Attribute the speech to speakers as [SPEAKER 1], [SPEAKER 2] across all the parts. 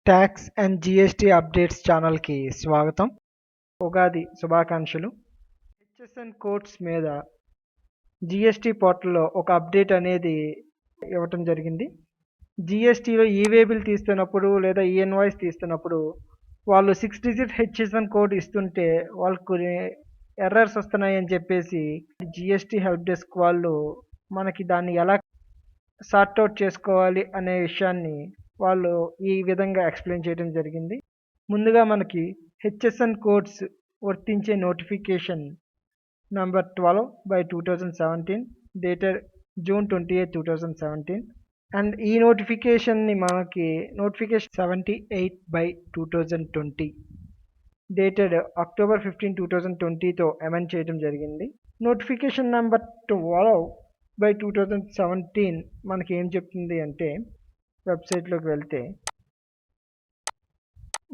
[SPEAKER 1] Tax and GST updates ఛానల్కి స్వాగతం. ఉగాది శుభాకాంక్షలు. హెచ్ఎస్ఎన్ కోడ్స్ మీద జిఎస్టి పోర్టల్లో ఒక అప్డేట్ అనేది ఇవ్వటం జరిగింది. జిఎస్టిలో ఈవే బిల్ తీస్తున్నప్పుడు లేదా ఈఎన్వాయిస్ తీస్తున్నప్పుడు వాళ్ళు 6 డిజిట్ హెచ్ఎస్ఎన్ కోడ్ ఇస్తుంటే వాళ్ళకు ఎర్రర్స్ వస్తున్నాయని చెప్పేసి జిఎస్టి హెల్ప్ డెస్క్ వాళ్ళు మనకి దాన్ని ఎలా సార్ట్అవుట్ చేసుకోవాలి అనే విషయాన్ని వాళ్ళు ఈ విధంగా ఎక్స్ప్లెయిన్ చేయడం జరిగింది. ముందుగా మనకి హెచ్ఎస్ఎన్ కోడ్స్ వర్తించే notification number 12/2017 dated June 28, 2017 and ఈ నోటిఫికేషన్ని మనకి నోటిఫికేషన్ 78/2020 డేటెడ్ October 15, 2020తో అమెండ్ చేయడం జరిగింది. నోటిఫికేషన్ నంబర్ 12/2017 మనకి ఏం చెప్తుంది అంటే, వెబ్సైట్లోకి వెళ్తే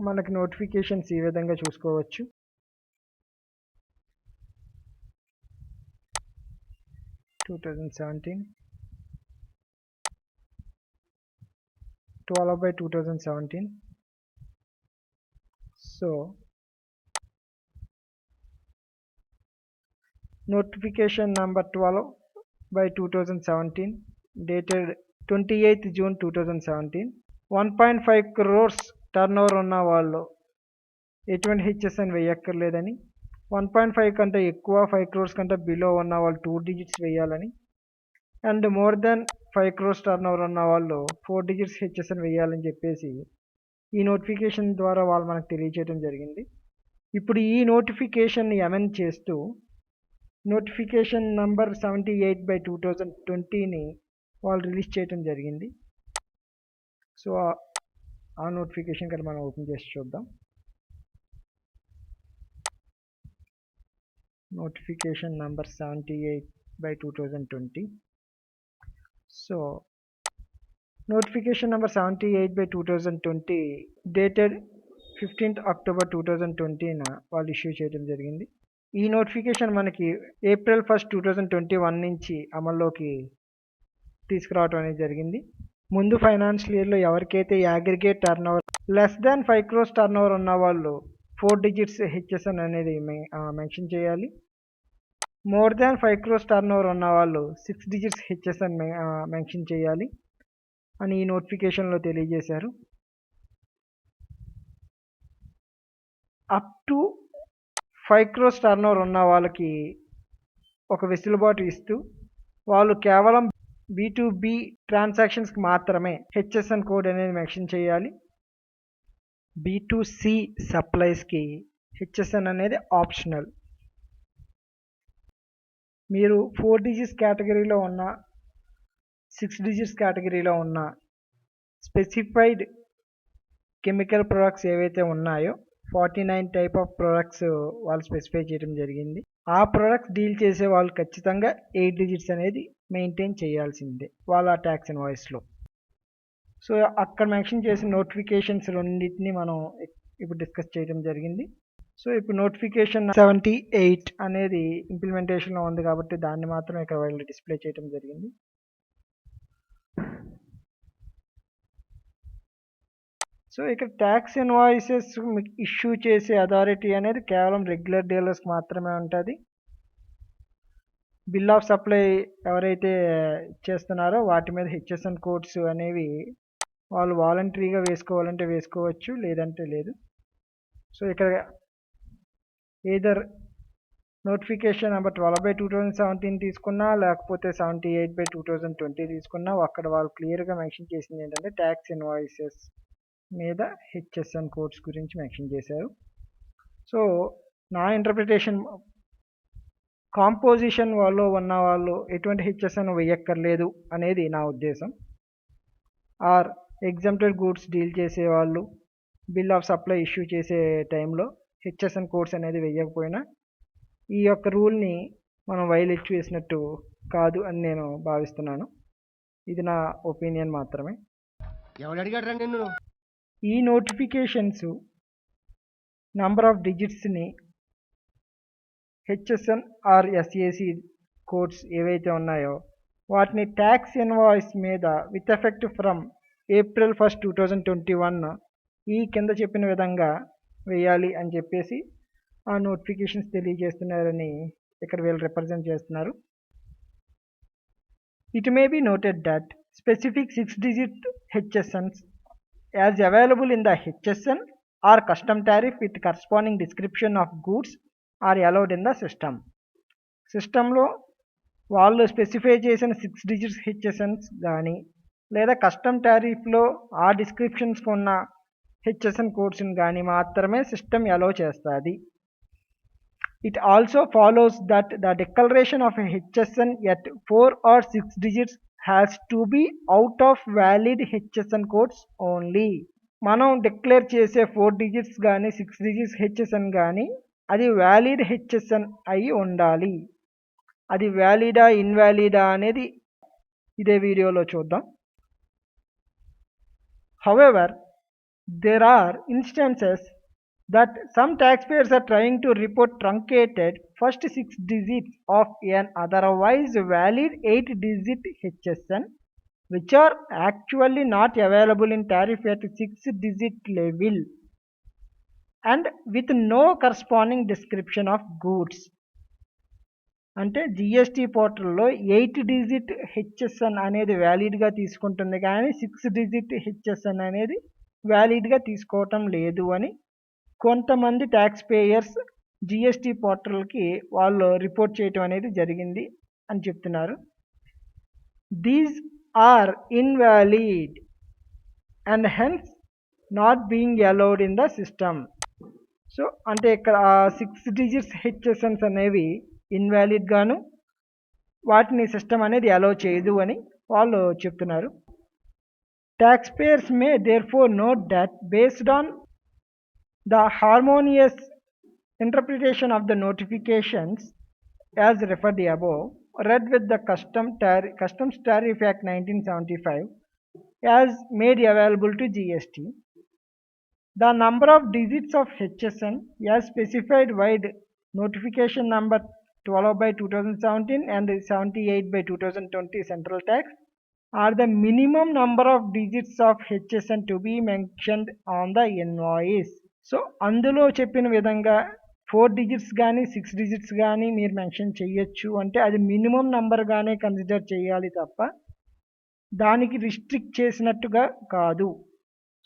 [SPEAKER 1] మనకి నోటిఫికేషన్స్ ఈ విధంగా చూసుకోవచ్చు. (2017) 12/2017. So notification number 12/2017 dated 28th June 2017. 1.5 crores turn over ఉన్న వాళ్ళు ఎటువంటి హెచ్ఎస్ఎన్ వేయక్కర్లేదని, 1.5 కంటే ఎక్కువ 5 crores కంటే బిలో ఉన్న వాళ్ళు 2 digits వేయాలని, and more than 5 crores turn over ఉన్న వాళ్ళు 4 digits హెచ్ఎస్ఎన్ వేయాలని చెప్పేసి ఈ నోటిఫికేషన్ ద్వారా వాళ్ళు మనకు తెలియజేయడం జరిగింది. ఇప్పుడు ఈ నోటిఫికేషన్ని అమెండ్ చేస్తూ నోటిఫికేషన్ నంబర్ 78/2020ని వాళ్ళు రిలీజ్ చేయడం జరిగింది. సో ఆ నోటిఫికేషన్ కదా మనం ఓపెన్ చేసి చూద్దాం. Notification number 78/2020. So notification number 78/2020 dated 15th October 2020న వాళ్ళు ఇష్యూ చేయడం జరిగింది. ఈ నోటిఫికేషన్ మనకి April 1, 2021 నుంచి అమల్లోకి తీసుకురావడం అనేది జరిగింది. ముందు ఫైనాన్షియల్ ఇయర్లో ఎవరికైతే aggregate turn over less than 5 crores turn over ఉన్న వాళ్ళు 4 digits హెచ్ఎస్ఎన్ అనేది మెన్షన్ చేయాలి. More than 5 crores turn over ఉన్న వాళ్ళు 6 digits హెచ్ఎస్ఎన్ మెన్షన్ చేయాలి అని ఈ నోటిఫికేషన్లో తెలియజేశారు. Up to 5 crores turn over ఉన్న వాళ్ళకి ఒక వెసులుబాటు ఇస్తూ వాళ్ళు కేవలం B2B ట్రాన్సాక్షన్స్కి మాత్రమే హెచ్ఎస్ఎన్ కోడ్ అనేది మెన్షన్ చేయాలి. B2C సప్లైస్కి హెచ్ఎస్ఎన్ అనేది ఆప్షనల్. మీరు 4 digits కేటగిరీలో ఉన్న 6 digits కేటగిరీలో ఉన్న స్పెసిఫైడ్ కెమికల్ ప్రొడక్ట్స్ ఏవైతే ఉన్నాయో 49 టైప్ ఆఫ్ ప్రొడక్ట్స్ వాళ్ళు స్పెసిఫై చేయడం జరిగింది. ఆ ప్రొడక్ట్స్ డీల్ చేసే వాళ్ళు ఖచ్చితంగా 8 digits అనేది మెయింటైన్ చేయాల్సిందే వాళ్ళ ట్యాక్స్ ఇన్వాయిస్లో. సో అక్కడ మెన్షన్ చేసిన నోటిఫికేషన్స్ రెండింటిని మనం ఇప్పుడు డిస్కస్ చేయడం జరిగింది. సో ఇప్పుడు నోటిఫికేషన్ 78 అనేది ఇంప్లిమెంటేషన్లో ఉంది కాబట్టి దాన్ని మాత్రం ఇక్కడ వాళ్ళు డిస్ప్లే చేయడం జరిగింది. సో ఇక్కడ ట్యాక్స్ ఇన్వాయిసెస్ ఇష్యూ చేసే అథారిటీ అనేది కేవలం రెగ్యులర్ డీలర్స్కి మాత్రమే ఉంటుంది. బిల్ ఆఫ్ సప్లై ఎవరైతే చేస్తున్నారో వాటి మీద హెచ్ఎస్ఎన్ కోడ్స్ అనేవి వాళ్ళు వాలంటరీగా వేసుకోవాలంటే వేసుకోవచ్చు, లేదంటే లేదు. సో ఇక్కడ ఏదర్ నోటిఫికేషన్ నెంబర్ 12/2017 తీసుకున్నా లేకపోతే 78/2020 తీసుకున్నా అక్కడ వాళ్ళు క్లియర్గా మెన్షన్ చేసింది ఏంటంటే ట్యాక్స్ ఇన్వాయిసెస్ మీద హెచ్ఎస్ఎన్ కోడ్స్ గురించి మెన్షన్ చేశారు. సో నా ఇంటర్ప్రిటేషన్ కాంపోజిషన్ వాళ్ళు ఉన్న వాళ్ళు ఎటువంటి హెచ్ఎస్ఎన్ వేయక్కర్లేదు అనేది నా ఉద్దేశం. ఆర్ ఎగ్జామ్టెడ్ గూడ్స్ డీల్ చేసేవాళ్ళు బిల్ ఆఫ్ సప్లై ఇష్యూ చేసే టైంలో హెచ్ఎస్ఎన్ కోడ్స్ అనేది వేయకపోయినా ఈ యొక్క రూల్ని మనం వైలేట్ చేసినట్టు కాదు అని నేను భావిస్తున్నాను. ఇది నా ఒపీనియన్ మాత్రమే. ఈ నోటిఫికేషన్స్ నంబర్ ఆఫ్ డిజిట్స్ని హెచ్ఎస్ఎన్ ఆర్ ఎస్ఏసి కోడ్స్ ఏవైతే ఉన్నాయో వాటిని ట్యాక్స్ ఇన్వాయిస్ మీద విత్ ఎఫెక్ట్ ఫ్రమ్ April 1, 2021 ఈ కింద చెప్పిన విధంగా వేయాలి అని చెప్పేసి ఆ నోటిఫికేషన్స్ తెలియజేస్తున్నారని ఇక్కడ వీళ్ళు రిప్రజెంట్ చేస్తున్నారు. It may be noted that specific 6-digit HSNs as available in the HSN or custom tariff with corresponding description of goods are allowed in the system. సిస్టంలో వాళ్ళు స్పెసిఫై చేసిన 6 డిజిట్స్ హెచ్ఎస్ఎన్స్ కానీ లేదా కస్టమ్ టారిఫ్లో ఆ descriptions ఉన్న HSN కోడ్స్ని కానీ మాత్రమే system allow చేస్తుంది. It also follows that the declaration of a HSN at 4 or 6 digits has to be out of valid HSN codes only. మనం డిక్లేర్ చేసే 4 డిజిట్స్ కానీ 6 డిజిట్స్ హెచ్ఎస్ఎన్ కానీ అది వ్యాలిడ్ హెచ్ఎస్ఎన్ అయి ఉండాలి. అది వ్యాలిడా ఇన్వాలిడా అనేది ఇదే వీడియోలో చూద్దాం. However, there are instances that some taxpayers are trying to report truncated first 6 digits of an otherwise valid 8-digit HSN which are actually not available in tariff at 6-digit level and with no corresponding description of goods. అంటే GST పోర్టల్లో 8 digit HSN అనేది వ్యాలిడ్గా తీసుకుంటుంది కానీ 6 digit HSN అనేది వ్యాలిడ్గా తీసుకోవటం లేదు అని కొంతమంది ట్యాక్స్ పేయర్స్ జిఎస్టీ పోర్టల్కి వాళ్ళు రిపోర్ట్ చేయటం అనేది జరిగింది అని చెప్తున్నారు. These are invalid and hence not being allowed in the system. So అంటే ఇక్కడ 6 డిజిట్స్ హెచ్ఎస్ఎన్స్ అనేవి ఇన్వాలిడ్ గాను వాటిని సిస్టమ్ అనేది అలౌ చేయదు అని వాళ్ళు చెప్తున్నారు. Tax payers may therefore note that based on the harmonious interpretation of the notifications as referred above, read with the Customs Tariff Act 1975 as made available to GST, the number of digits of HSN as specified wide notification number 12/2017 and 78/2020 Central Tax are the minimum number of digits of HSN to be mentioned on the invoice. So అందులో చెప్పిన విధంగా 4 digits కానీ 6 digits కానీ మీరు mention చేయొచ్చు అంటే అది minimum నంబర్గానే consider చేయాలి తప్ప దానికి రిస్ట్రిక్ట్ చేసినట్టుగా కాదు.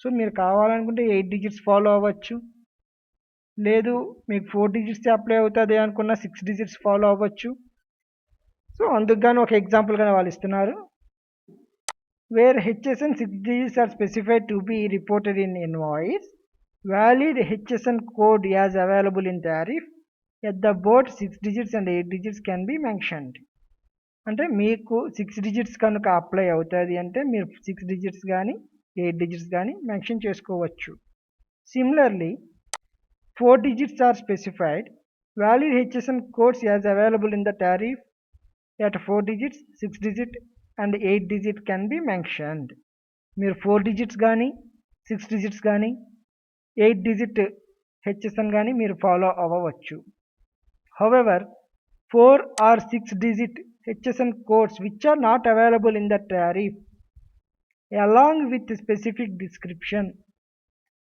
[SPEAKER 1] సో మీరు కావాలనుకుంటే 8 డిజిట్స్ ఫాలో అవ్వచ్చు, లేదు మీకు 4 డిజిట్స్ అప్లై అవుతుంది అనుకున్న 6 డిజిట్స్ ఫాలో అవ్వచ్చు. సో అందుకు గాను ఒక ఎగ్జాంపుల్గా వాళ్ళు ఇస్తున్నారు. Where HSN 6 digits are specified to be reported in invoice, valid HSN code as available in tariff at the both 6 digits and 8 digits can be mentioned. అంటే మీకు 6 digits కనుక అప్లై అవుతుంది అంటే మీరు 6 digits కానీ 8 digits కానీ మెన్షన్ చేసుకోవచ్చు. Similarly 4 digits are specified, valid HSN codes as available in the tariff at 4 digits, 6 digit and 8 digit can be mentioned. మీరు 4 digits కానీ 6 digits కానీ 8 digit HSN కానీ మీరు ఫాలో అవ్వవచ్చు. However, 4 or 6 digit HSN codes which are not available in the tariff along with specific description,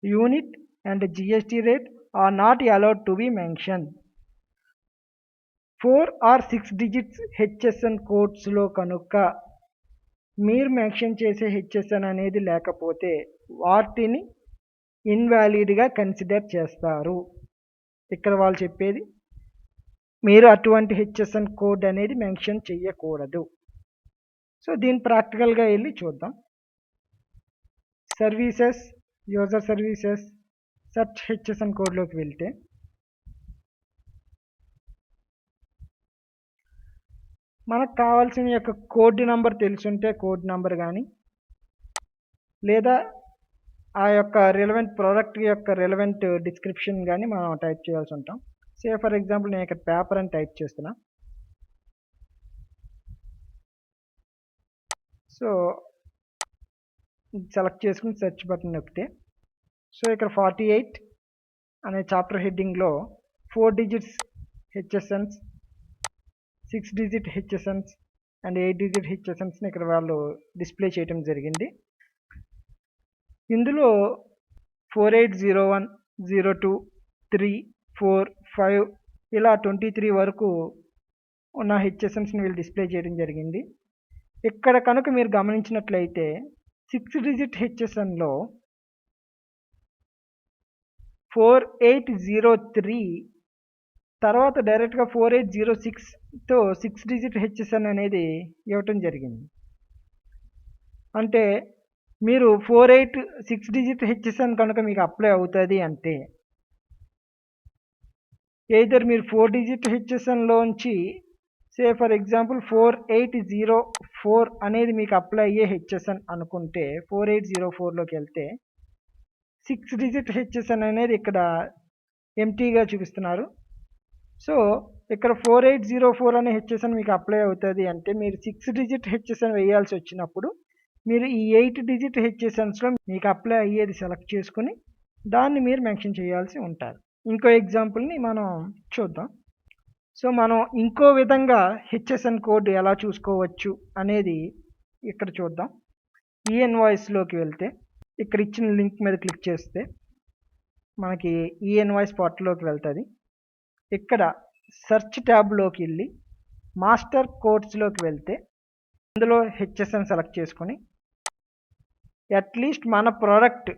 [SPEAKER 1] unit and GST rate are not allowed to be mentioned. 4 or 6 digits HSN codes లో కనుక మీరు mention చేసే HSN అనేది లేకపోతే వాటిని ఇన్వాలిడ్గా consider చేస్తారు. ఇక్కడ వాళ్ళు చెప్పేది మీరు అటువంటి హెచ్ఎస్ఎన్ కోడ్ అనేది మెన్షన్ చేయకూడదు. సో దీని ప్రాక్టికల్గా వెళ్ళి చూద్దాం. Services, user services, search HSN కోడ్లోకి వెళ్తే మనకు కావాల్సిన యొక్క కోడ్ నెంబర్ తెలుసుంటే కోడ్ నెంబర్ కానీ లేదా ఆ యొక్క రిలవెంట్ ప్రోడక్ట్ యొక్క రిలవెంట్ డిస్క్రిప్షన్ కానీ మనం టైప్ చేయాల్సి ఉంటాం. సే ఫర్ ఎగ్జాంపుల్ నేను ఇక్కడ పేపర్ అని టైప్ చేస్తున్నా. సో సెలెక్ట్ చేసుకుని సెర్చ్ బటన్ నొక్కితే సో ఇక్కడ 48 అనే చాప్టర్ హెడ్డింగ్లో 4 digits హెచ్ఎస్ఎన్స్, 6 digit హెచ్ఎస్ఎన్స్ అండ్ 8 digit హెచ్ఎస్ఎన్స్ని ఇక్కడ వాళ్ళు డిస్ప్లే చేయడం జరిగింది. ఇందులో 4801, 02, 3, 4, 5 ఇలా 23 వరకు ఉన్న హెచ్ఎస్ఎన్స్ని వీళ్ళు డిస్ప్లే చేయడం జరిగింది. ఇక్కడ కనుక మీరు గమనించినట్లయితే 6 డిజిట్ హెచ్ఎస్ఎన్లో 4803 తర్వాత డైరెక్ట్గా 4806తో 6 డిజిట్ హెచ్ఎస్ఎన్ అనేది ఇవ్వటం జరిగింది. అంటే మీరు 6 డిజిట్ హెచ్ఎస్ఎన్ కనుక మీకు అప్లై అవుతుంది అంటే ఎయిదర్ మీరు 4 డిజిట్ హెచ్ఎస్ఎన్లోంచి సే ఫర్ ఎగ్జాంపుల్ 4804 అనేది మీకు అప్లై అయ్యే హెచ్ఎస్ఎన్ అనుకుంటే 4804లోకి వెళ్తే 6 డిజిట్ హెచ్ఎస్ఎన్ అనేది ఇక్కడ ఎంటీగా చూపిస్తున్నారు. సో ఇక్కడ 4804 అనే హెచ్ఎస్ఎన్ మీకు అప్లై అవుతుంది అంటే మీరు 6 డిజిట్ హెచ్ఎస్ఎన్ వేయాల్సి వచ్చినప్పుడు మీరు ఈ 8 డిజిట్ హెచ్ఎస్ఎన్స్లో మీకు అప్లై అయ్యేది సెలెక్ట్ చేసుకుని దాన్ని మీరు మెన్షన్ చేయాల్సి ఉంటారు. ఇంకో ఎగ్జాంపుల్ని మనం చూద్దాం. సో మనం ఇంకో విధంగా హెచ్ఎస్ఎన్ కోడ్ ఎలా చూసుకోవచ్చు అనేది ఇక్కడ చూద్దాం. ఈఎన్వాయిస్లోకి వెళ్తే ఇక్కడ ఇచ్చిన లింక్ మీద క్లిక్ చేస్తే మనకి ఈఎన్వాయిస్ పోర్టల్లోకి వెళ్తుంది. ఇక్కడ సెర్చ్ ట్యాబ్లోకి వెళ్ళి మాస్టర్ కోడ్స్లోకి వెళ్తే అందులో హెచ్ఎస్ఎన్ సెలెక్ట్ చేసుకొని అట్లీస్ట్ మన ప్రోడక్ట్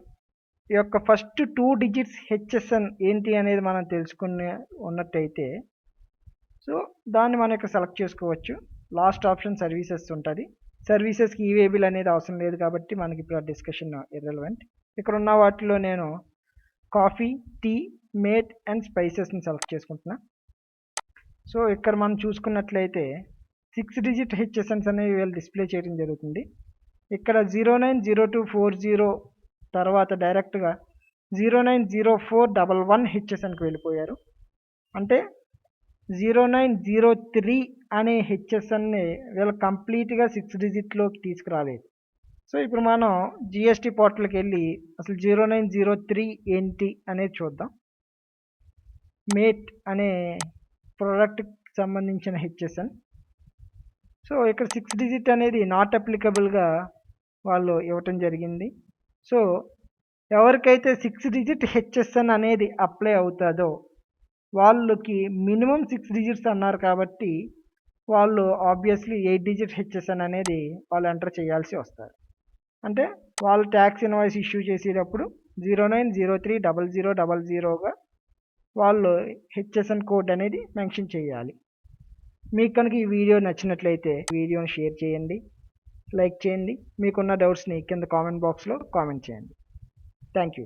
[SPEAKER 1] యొక్క ఫస్ట్ 2 డిజిట్స్ హెచ్ఎస్ఎన్ ఏంటి అనేది మనం తెలుసుకుని ఉన్నట్టయితే సో దాన్ని మనం ఇక్కడ సెలెక్ట్ చేసుకోవచ్చు. లాస్ట్ ఆప్షన్ సర్వీసెస్ ఉంటుంది. సర్వీసెస్కి ఈవేబుల్ అనేది అవసరం లేదు కాబట్టి మనకి ఇప్పుడు ఆ డిస్కషన్ ఇర్రెలవెంట్. ఇక్కడ ఉన్న వాటిలో నేను కాఫీ, టీ, మేట్ అండ్ స్పైసెస్ని సెలెక్ట్ చేసుకుంటున్నా. సో ఇక్కడ మనం చూసుకున్నట్లయితే 6 డిజిట్ హెచ్ఎస్ఎన్స్ అనేవి వీళ్ళు డిస్ప్లే చేయడం జరుగుతుంది. ఇక్కడ 090240 తర్వాత డైరెక్ట్గా 090411 హెచ్ఎస్ఎన్కి వెళ్ళిపోయారు. అంటే 0903 అనే హెచ్ఎస్ఎన్ని వీళ్ళు కంప్లీట్గా 6 డిజిట్లోకి తీసుకురాలేదు. సో ఇప్పుడు మనం జిఎస్టీ పోర్టల్కి వెళ్ళి అసలు 0903 ఏంటి అనేది చూద్దాం. మేట్ అనే ప్రోడక్ట్కి సంబంధించిన హెచ్ఎస్ఎన్. సో ఇక్కడ 6 డిజిట్ అనేది నాట్ అప్లికబుల్గా వాళ్ళు ఇవ్వటం జరిగింది. సో ఎవరికైతే 6 డిజిట్ హెచ్ఎస్ఎన్ అనేది అప్లై అవుతుందో వాళ్ళకి మినిమం 6 డిజిట్స్ అన్నారు కాబట్టి వాళ్ళు ఆబ్వియస్లీ 8 డిజిట్ హెచ్ఎస్ఎన్ అనేది వాళ్ళు ఎంటర్ చేయాల్సి వస్తారు. అంటే వాళ్ళు ట్యాక్స్ ఇన్వాయిస్ ఇష్యూ చేసేటప్పుడు 09030000గా వాళ్ళు హెచ్ఎస్ఎన్ కోడ్ అనేది మెన్షన్ చేయాలి. మీకు కనుక ఈ వీడియో నచ్చినట్లయితే వీడియోని షేర్ చేయండి, లైక్ చేయండి. మీకున్న డౌట్స్ని కింద కామెంట్ బాక్స్లో కామెంట్ చేయండి. Thank you.